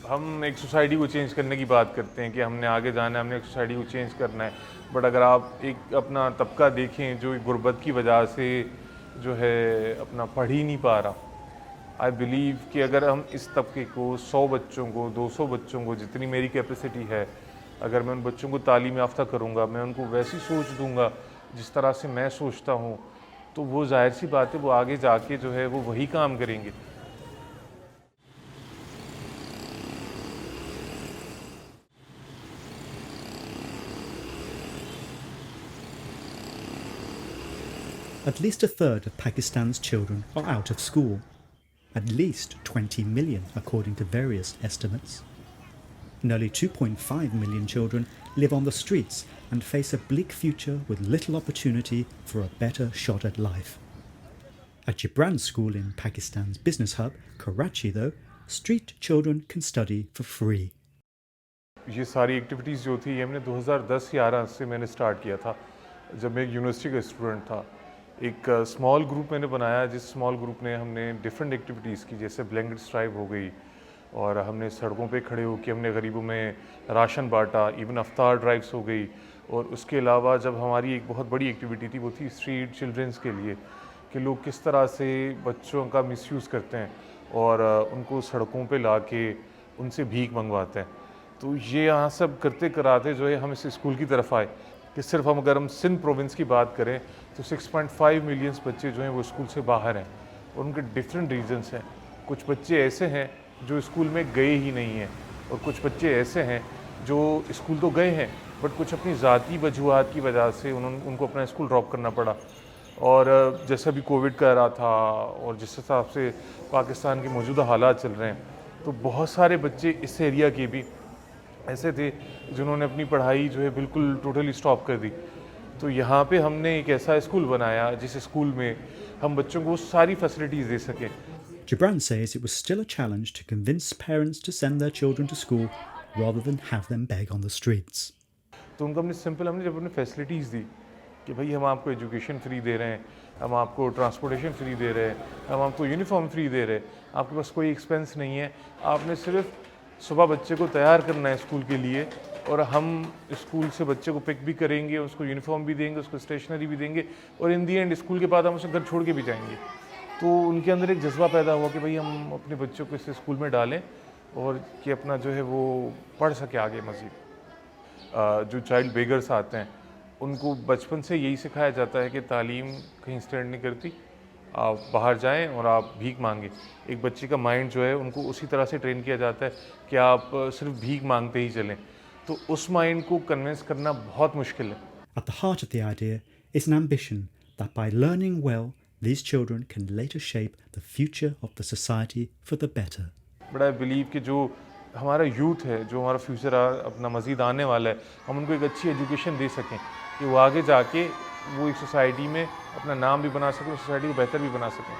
हम एक सोसाइटी को चेंज करने की बात करते हैं कि हमने आगे जाना है, हमने एक सोसाइटी को चेंज करना है। बट अगर आप एक अपना तबका देखें जो गुर्बत की वजह से जो है अपना पढ़ ही नहीं पा रहा, आई बिलीव कि अगर हम इस तबके को 100 बच्चों को, 200 बच्चों को, जितनी मेरी कैपेसिटी है, अगर मैं उन बच्चों को तालीम याफ्ता करूँगा, मैं उनको वैसी सोच दूँगा जिस तरह से मैं सोचता हूँ, तो वो ज़ाहिर सी बात है वो आगे जाके जो है वो वही काम करेंगे। At least a third of Pakistan's children are out of school. At least 20 million, according to various estimates. Nearly 2.5 million children live on the streets and face a bleak future with little opportunity for a better shot at life. At Gibran School in Pakistan's business hub, Karachi, though, street children can study for free. ये सारी activities जो थी ये हमने 2010-11 से मैंने start किया था, जब मैं एक यूनिवर्सिटी का स्टूडेंट था। एक स्मॉल ग्रुप मैंने बनाया, जिस स्मॉल ग्रुप ने हमने डिफरेंट एक्टिविटीज़ की, जैसे ब्लैंकेट ड्राइव हो गई, और हमने सड़कों पे खड़े होकर हमने गरीबों में राशन बांटा, इवन अफ्तार ड्राइव्स हो गई। और उसके अलावा जब हमारी एक बहुत बड़ी एक्टिविटी थी वो थी स्ट्रीट चिल्ड्रंस के लिए, कि लोग किस तरह से बच्चों का मिसयूज़ करते हैं और उनको सड़कों पे ला के उनसे भीख मंगवाते हैं। तो ये यहाँ सब करते कराते जो है हम इस स्कूल की तरफ आए कि सिर्फ हम अगर हम सिंध प्रोविंस की बात करें तो 6.5 मिलियंस बच्चे जो हैं वो स्कूल से बाहर हैं, और उनके डिफरेंट रीजंस हैं। कुछ बच्चे ऐसे हैं जो स्कूल में गए ही नहीं हैं, और कुछ बच्चे ऐसे हैं जो स्कूल तो गए हैं बट कुछ अपनी ज़ाती वजूहात की वजह से उनको अपना स्कूल ड्रॉप करना पड़ा। और जैसा भी कोविड का रहा था और जिस हिसाब से पाकिस्तान के मौजूदा हालात चल रहे हैं, तो बहुत सारे बच्चे इस एरिया के भी ऐसे थे जिन्होंने अपनी पढ़ाई जो है बिल्कुल टोटली स्टॉप कर दी। तो यहाँ पे हमने एक ऐसा स्कूल बनाया जिस स्कूल में हम बच्चों को सारी फैसिलिटीज़ दे सकें। Gibran says it was still a challenge to convince parents to send their children to school rather than have them beg on the streets. तो उनको हमने जब अपनी फैसिलिटीज़ दी कि भाई हम आपको एजुकेशन फ्री दे रहे हैं, हम आपको ट्रांसपोर्टेशन फ्री दे रहे हैं, हम आपको यूनिफॉर्म फ्री दे रहे हैं, आपके पास कोई एक्सपेंस नहीं है, आपने सिर्फ सुबह बच्चे को तैयार करना है स्कूल के लिए, और हम स्कूल से बच्चे को पिक भी करेंगे, उसको यूनिफॉर्म भी देंगे, उसको स्टेशनरी भी देंगे, और इन दी एंड स्कूल के बाद हम उसे घर छोड़ के भी जाएंगे। तो उनके अंदर एक जज्बा पैदा हुआ कि भाई हम अपने बच्चों को इस स्कूल में डालें और कि अपना जो है वो पढ़ सके आगे मज़ीद। जो चाइल्ड बेगर्स आते हैं उनको बचपन से यही सिखाया जाता है कि तालीम कहीं स्टैंड नहीं करती, आप बाहर जाएं और आप भीख मांगें। एक बच्चे का माइंड जो है उनको उसी तरह से ट्रेन किया जाता है कि आप सिर्फ भीख मांगते ही चलें, तो उस माइंड को कन्विंस करना बहुत मुश्किल है। At the heart of the idea is an ambition that by learning well, these children can later shape the future of the society for the better. But I believe कि जो हमारा youth है, जो हमारा फ्यूचर अपना मज़ीद आने वाला है, हम उनको एक अच्छी एजुकेशन दे सकें कि वो आगे जाके वो एक सोसाइटी में अपना नाम भी बना सकें, सोसाइटी को बेहतर भी बना सकें।